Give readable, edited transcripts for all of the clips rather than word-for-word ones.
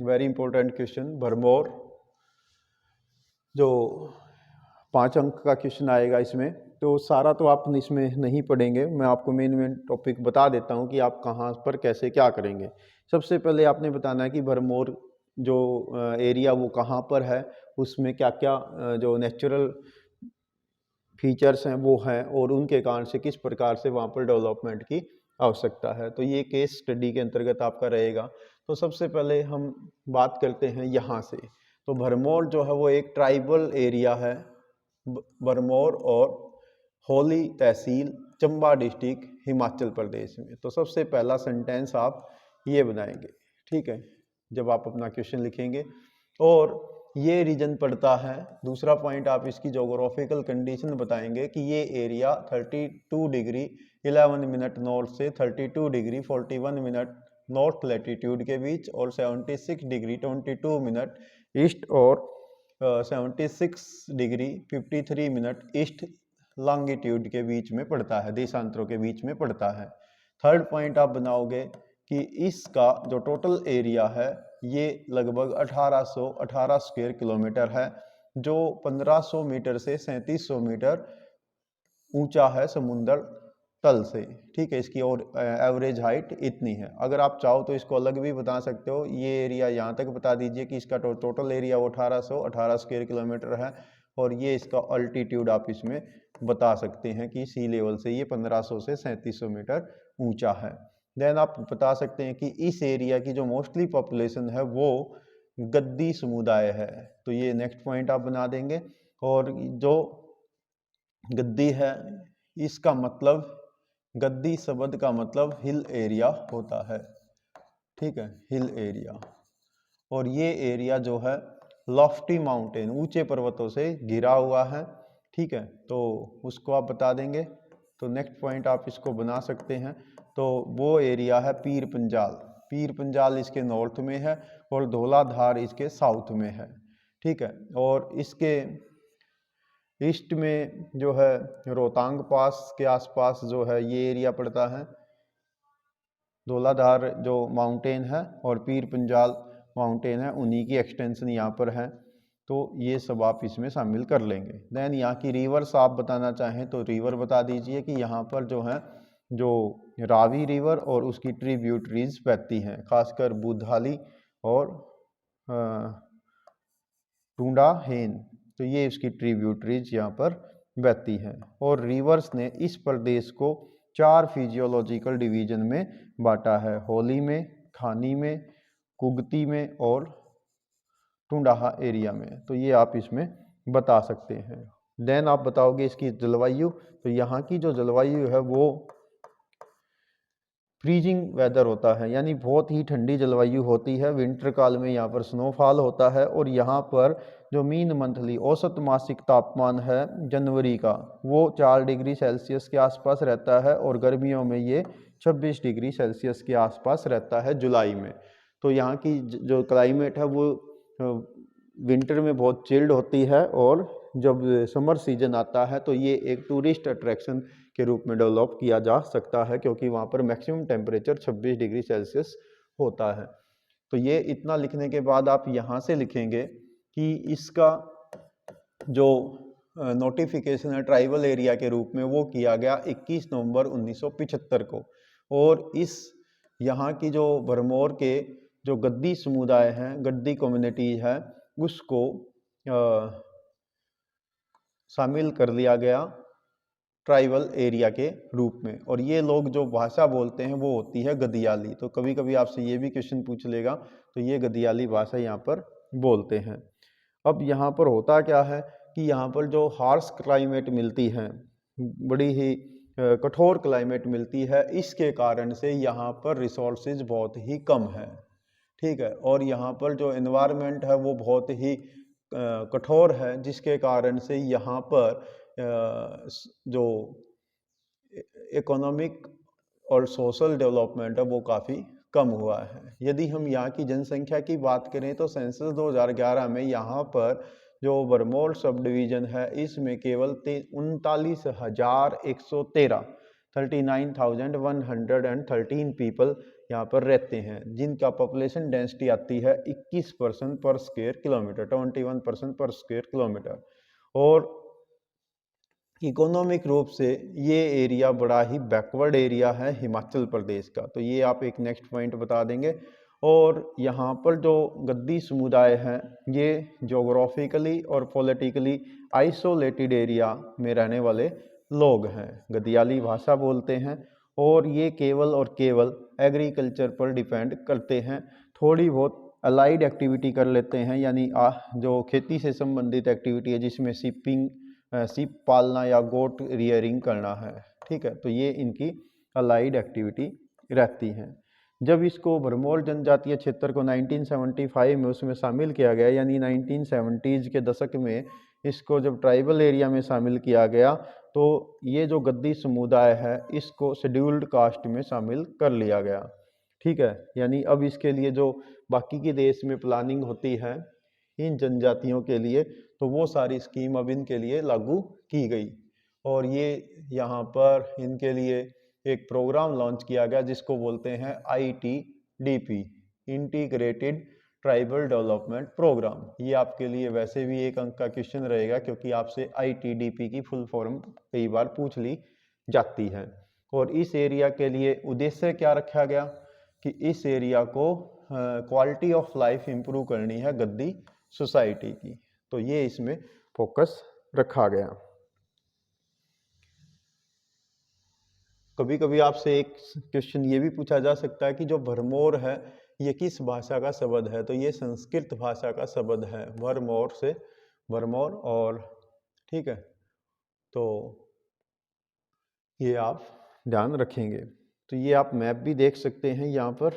Very important question. Bharmour जो 5 अंक का क्वेश्चन आएगा इसमें, तो सारा तो आप इसमें नहीं पढ़ेंगे, मैं आपको मेन टॉपिक बता देता हूँ कि आप कहाँ पर कैसे क्या करेंगे। सबसे पहले आपने बताना है कि भरमौर जो एरिया वो कहाँ पर है, उसमें क्या क्या जो नेचुरल फीचर्स हैं वो हैं, और उनके कारण से किस प्रकार से वहाँ पर डेवलपमेंट की आवश्यकता है। तो ये केस स्टडी के अंतर्गत आपका रहेगा। तो सबसे पहले हम बात करते हैं यहाँ से। तो भरमौर जो है वो एक ट्राइबल एरिया है। भरमौर और होली तहसील, चंबा डिस्ट्रिक्ट, हिमाचल प्रदेश में। तो सबसे पहला सेंटेंस आप ये बनाएंगे, ठीक है, जब आप अपना क्वेश्चन लिखेंगे। और ये रीजन पड़ता है, दूसरा पॉइंट आप इसकी जोग्राफिकल कंडीशन बताएंगे कि ये एरिया 32 डिग्री 11 मिनट नॉर्थ से 32 डिग्री 41 मिनट नॉर्थ लैटिट्यूड के बीच और 76 डिग्री 22 मिनट ईस्ट और 76 डिग्री 53 मिनट ईस्ट लॉन्गिट्यूड के बीच में पड़ता है, देशांतरों के बीच में पड़ता है। थर्ड पॉइंट आप बनाओगे कि इसका जो टोटल एरिया है ये लगभग 1818 स्क्वायर किलोमीटर है, जो 1500 मीटर से 3700 मीटर ऊंचा है समुद्र तल से, ठीक है। इसकी और एवरेज हाइट इतनी है। अगर आप चाहो तो इसको अलग भी बता सकते हो, ये एरिया यहाँ तक बता दीजिए कि इसका टोटल एरिया वो 1818 स्क्वायर किलोमीटर है, और ये इसका अल्टीट्यूड आप इसमें बता सकते हैं कि सी लेवल से ये 1500 से 3700 मीटर ऊंचा है। देन आप बता सकते हैं कि इस एरिया की जो मोस्टली पॉपुलेशन है वो गद्दी समुदाय है। तो ये नेक्स्ट पॉइंट आप बना देंगे। और जो गद्दी है, इसका मतलब, गद्दी शब्द का मतलब हिल एरिया होता है, ठीक है, हिल एरिया। और ये एरिया जो है लॉफ्टी माउंटेन, ऊंचे पर्वतों से घिरा हुआ है, ठीक है। तो उसको आप बता देंगे। तो नेक्स्ट पॉइंट आप इसको बना सकते हैं। तो वो एरिया है पीर पंजाल। पीर पंजाल इसके नॉर्थ में है और धौलाधार इसके साउथ में है, ठीक है। और इसके ईस्ट में जो है रोहतांग पास के आसपास जो है ये एरिया पड़ता है। धौलाधार जो माउंटेन है और पीर पंजाल माउंटेन है, उन्हीं की एक्सटेंशन यहाँ पर है। तो ये सब आप इसमें शामिल कर लेंगे। देन यहाँ की रिवर्स आप बताना चाहें तो रिवर बता दीजिए कि यहाँ पर जो है जो रावी रिवर और उसकी ट्रिब्यूटरीज बहती हैं, खासकर बुधाली और टूंडा हेन। तो ये इसकी ट्रिब्यूटरीज यहाँ पर बहती हैं। और रिवर्स ने इस प्रदेश को 4 फिजियोलॉजिकल डिवीजन में बांटा है, होली में, खानी में, कुगती में और टूंडाहा एरिया में। तो ये आप इसमें बता सकते हैं। देन आप बताओगे इसकी जलवायु। तो यहाँ की जो जलवायु है वो फ्रीजिंग वेदर होता है, यानी बहुत ही ठंडी जलवायु होती है। विंटर काल में यहाँ पर स्नोफॉल होता है, और यहाँ पर जो मीन मंथली औसत मासिक तापमान है जनवरी का वो 4 डिग्री सेल्सियस के आसपास रहता है, और गर्मियों में ये 26 डिग्री सेल्सियस के आसपास रहता है जुलाई में। तो यहाँ की जो क्लाइमेट है वो विंटर में बहुत चिल्ड होती है, और जब समर सीजन आता है तो ये एक टूरिस्ट अट्रैक्शन के रूप में डेवलप किया जा सकता है, क्योंकि वहाँ पर मैक्सिमम टेम्परेचर 26 डिग्री सेल्सियस होता है। तो ये इतना लिखने के बाद आप यहाँ से लिखेंगे कि इसका जो नोटिफिकेशन है ट्राइबल एरिया के रूप में वो किया गया 21 नवंबर 1975 को। और इस यहाँ की जो भरमौर के जो गद्दी समुदाय हैं, गद्दी कम्युनिटी है, उसको शामिल कर लिया गया ट्राइबल एरिया के रूप में। और ये लोग जो भाषा बोलते हैं वो होती है गदियाली। तो कभी कभी आपसे ये भी क्वेश्चन पूछ लेगा, तो ये गदियाली भाषा यहाँ पर बोलते हैं। अब यहाँ पर होता क्या है कि यहाँ पर जो हार्श क्लाइमेट मिलती है, बड़ी ही कठोर क्लाइमेट मिलती है, इसके कारण से यहाँ पर रिसोर्सेज बहुत ही कम है, ठीक है। और यहाँ पर जो एनवायरनमेंट है वो बहुत ही कठोर है, जिसके कारण से यहाँ पर जो इकोनॉमिक और सोशल डेवलपमेंट है वो काफ़ी कम हुआ है। यदि हम यहाँ की जनसंख्या की बात करें तो सेंसस 2011 में यहाँ पर जो भरमौर सब डिवीज़न है इसमें केवल 39,113 39,113 पीपल यहाँ पर रहते हैं, जिनका पॉपुलेशन डेंसिटी आती है 21% पर स्क्वायर किलोमीटर, 21% पर स्क्वायर किलोमीटर। और इकोनॉमिक रूप से ये एरिया बड़ा ही बैकवर्ड एरिया है हिमाचल प्रदेश का, तो ये आप एक नेक्स्ट पॉइंट बता देंगे। और यहाँ पर जो गद्दी समुदाय हैं ये जोग्राफिकली और पॉलिटिकली आइसोलेटेड एरिया में रहने वाले लोग हैं, गदियाली भाषा बोलते हैं, और ये केवल और केवल एग्रीकल्चर पर डिपेंड करते हैं। थोड़ी बहुत अलाइड एक्टिविटी कर लेते हैं, यानी जो खेती से संबंधित एक्टिविटी है जिसमें सीप पालना या गोट रियरिंग करना है, ठीक है, तो ये इनकी अलाइड एक्टिविटी रहती हैं। जब इसको भरमौर जनजातीय क्षेत्र को 1975 में उसमें शामिल किया गया, यानी 1970s के दशक में इसको जब ट्राइबल एरिया में शामिल किया गया, तो ये जो गद्दी समुदाय है इसको शेड्यूल्ड कास्ट में शामिल कर लिया गया, ठीक है। यानी अब इसके लिए जो बाकी के देश में प्लानिंग होती है इन जनजातियों के लिए, तो वो सारी स्कीम अब इनके लिए लागू की गई। और ये यहाँ पर इनके लिए एक प्रोग्राम लॉन्च किया गया जिसको बोलते हैं ITDP, integrated tribal development programme. ये आपके लिए वैसे भी एक अंक का क्वेश्चन रहेगा, क्योंकि आपसे ITDP की फुल फॉर्म कई बार पूछ ली जाती है। और इस एरिया के लिए उद्देश्य क्या रखा गया कि इस एरिया को क्वालिटी ऑफ लाइफ इम्प्रूव करनी है गद्दी सोसाइटी की, तो ये इसमें फोकस रखा गया। कभी कभी आपसे एक क्वेश्चन ये भी पूछा जा सकता है कि जो भरमौर है ये किस भाषा का शब्द है, तो ये संस्कृत भाषा का शब्द है, भरमौर से भरमौर, और ठीक है, तो ये आप ध्यान रखेंगे। तो ये आप मैप भी देख सकते हैं यहाँ पर,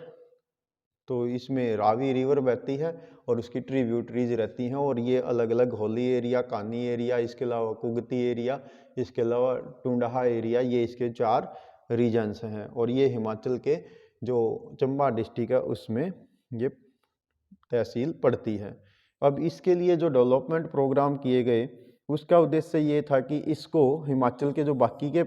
तो इसमें रावी रिवर बहती है और उसकी ट्रिब्यूटरीज रहती हैं, और ये अलग अलग होली एरिया, कानी एरिया, इसके अलावा कुगती एरिया, इसके अलावा टुंडहा एरिया, ये इसके 4 रीजन्स हैं। और ये हिमाचल के जो चंबा डिस्ट्रिक्ट है उसमें ये तहसील पड़ती है। अब इसके लिए जो डेवलपमेंट प्रोग्राम किए गए उसका उद्देश्य ये था कि इसको हिमाचल के जो बाकी के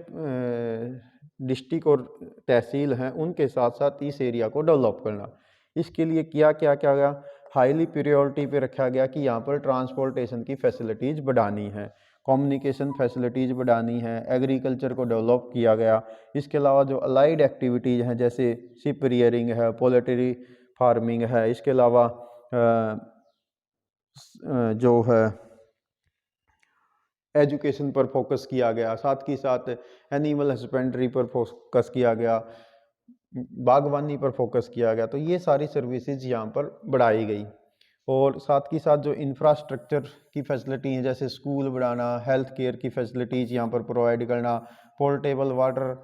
डिस्ट्रिक्ट और तहसील हैं उनके साथ साथ इस एरिया को डेवलप करना। इसके लिए क्या गया, हाईली प्रायोरिटी पे रखा गया कि यहाँ पर ट्रांसपोर्टेशन की फैसिलिटीज़ बढ़ानी है, कम्युनिकेशन फैसिलिटीज़ बढ़ानी है, एग्रीकल्चर को डेवलप किया गया। इसके अलावा जो अलाइड एक्टिविटीज़ हैं जैसे शिप रियरिंग है, पोल्ट्री फार्मिंग है, इसके अलावा जो है एजुकेशन पर फोकस किया गया, साथ ही साथ एनिमल हस्बेंड्री पर फोकस किया गया, बागवानी पर फोकस किया गया। तो ये सारी सर्विसेज यहाँ पर बढ़ाई गई। और साथ ही साथ जो इंफ्रास्ट्रक्चर की फैसिलिटी हैं जैसे स्कूल बढ़ाना, हेल्थ केयर की फैसिलिटीज़ यहाँ पर प्रोवाइड करना, पोर्टेबल वाटर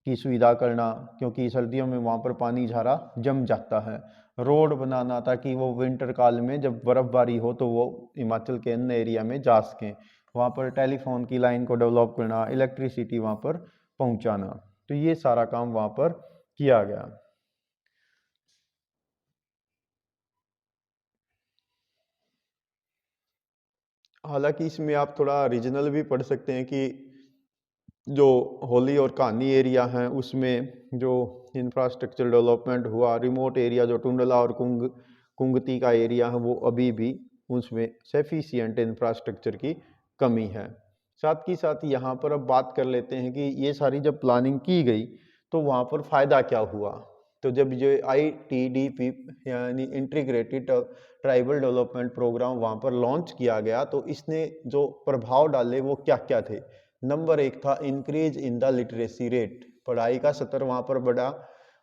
की सुविधा करना, क्योंकि सर्दियों में वहाँ पर पानी झारा जम जाता है, रोड बनाना ताकि वो विंटर काल में जब बर्फ़बारी हो तो वो हिमाचल के अन्य एरिया में जा सकें, वहाँ पर टेलीफोन की लाइन को डेवलप करना, इलेक्ट्रिसिटी वहाँ पर पहुँचाना, तो ये सारा काम वहाँ पर किया गया। हालांकि इसमें आप थोड़ा रीजनल भी पढ़ सकते हैं कि जो होली और कानी एरिया हैं उसमें जो इंफ्रास्ट्रक्चर डेवलपमेंट हुआ, रिमोट एरिया जो टुंडला और कुंगती का एरिया है वो अभी भी उसमें सफिशिएंट इंफ्रास्ट्रक्चर की कमी है। साथ ही साथ यहाँ पर अब बात कर लेते हैं कि ये सारी जब प्लानिंग की गई तो वहाँ पर फ़ायदा क्या हुआ। तो जब ये ITDP यानी इंटीग्रेटेड ट्राइबल डेवलपमेंट प्रोग्राम वहाँ पर लॉन्च किया गया तो इसने जो प्रभाव डाले वो क्या क्या थे। नंबर 1 था increase in the literacy rate, पढ़ाई का स्तर वहाँ पर बढ़ा,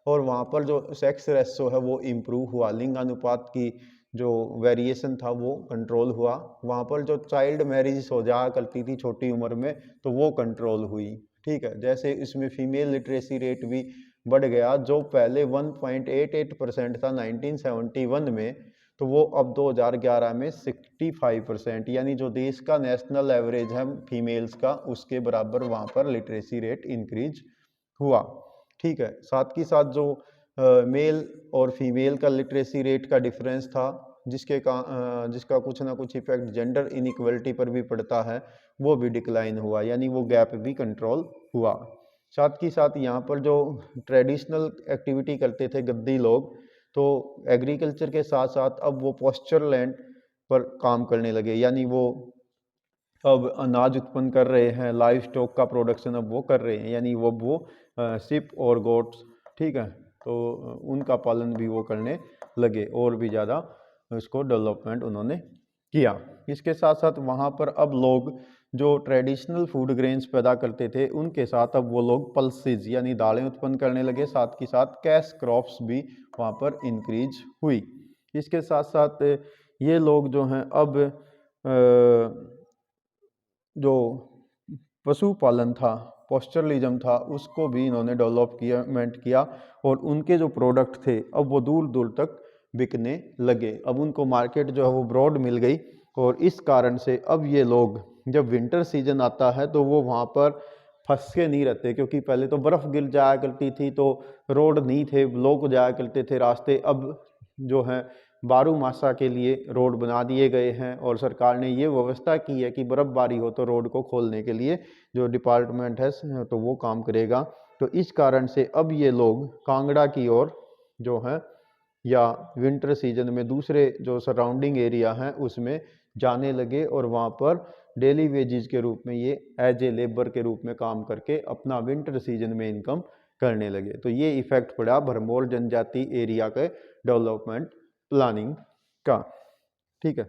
और वहाँ पर जो सेक्स रेशो है वो इम्प्रूव हुआ, लिंग अनुपात की जो वेरिएशन था वो कंट्रोल हुआ, वहाँ पर जो चाइल्ड मैरिज हो जाया करती थी छोटी उम्र में तो वो कंट्रोल हुई, ठीक है। जैसे इसमें फीमेल लिटरेसी रेट भी बढ़ गया, जो पहले 1.88% था 1971 में, तो वो अब 2011 में 65%, यानी जो देश का नेशनल एवरेज है फीमेल्स का उसके बराबर वहाँ पर लिटरेसी रेट इंक्रीज हुआ, ठीक है। साथ ही साथ जो मेल और फीमेल का लिटरेसी रेट का डिफरेंस था जिसका कुछ ना कुछ इफेक्ट जेंडर इनइक्वलिटी पर भी पड़ता है, वो भी डिक्लाइन हुआ, यानी वो गैप भी कंट्रोल हुआ। साथ ही साथ यहाँ पर जो ट्रेडिशनल एक्टिविटी करते थे गद्दी लोग, तो एग्रीकल्चर के साथ साथ अब वो पॉस्चर लैंड पर काम करने लगे, यानी वो अब अनाज उत्पन्न कर रहे हैं, लाइव स्टॉक का प्रोडक्शन अब वो कर रहे हैं, यानी वो सिप और गोट्स, ठीक है, तो उनका पालन भी वो करने लगे और भी ज़्यादा उसको डेवलपमेंट उन्होंने किया। इसके साथ साथ वहाँ पर अब लोग जो ट्रेडिशनल फूड ग्रेन्स पैदा करते थे उनके साथ अब वो लोग पल्सेस यानी दालें उत्पन्न करने लगे, साथ ही साथ कैश क्रॉप्स भी वहाँ पर इंक्रीज हुई। इसके साथ साथ ये लोग जो हैं अब जो पशुपालन था, पॉस्चरलिज्म था, उसको भी इन्होंने डेवलपमेंट किया और उनके जो प्रोडक्ट थे अब वो दूर दूर तक बिकने लगे। अब उनको मार्केट जो है वो ब्रॉड मिल गई और इस कारण से अब ये लोग जब विंटर सीजन आता है तो वो वहाँ पर फंस के नहीं रहते, क्योंकि पहले तो बर्फ़ गिर जाया करती थी तो रोड नहीं थे, लोग जाया करते थे रास्ते। अब जो है बारूमासा के लिए रोड बना दिए गए हैं और सरकार ने ये व्यवस्था की है कि बर्फ़बारी हो तो रोड को खोलने के लिए जो डिपार्टमेंट है तो वो काम करेगा। तो इस कारण से अब ये लोग कांगड़ा की ओर जो है या विंटर सीजन में दूसरे जो सराउंडिंग एरिया हैं उसमें जाने लगे और वहाँ पर डेली वेजेस के रूप में ये एज ए लेबर के रूप में काम करके अपना विंटर सीजन में इनकम करने लगे। तो ये इफेक्ट पड़ा भरमौर जनजाति एरिया के डेवलपमेंट प्लानिंग का, ठीक है।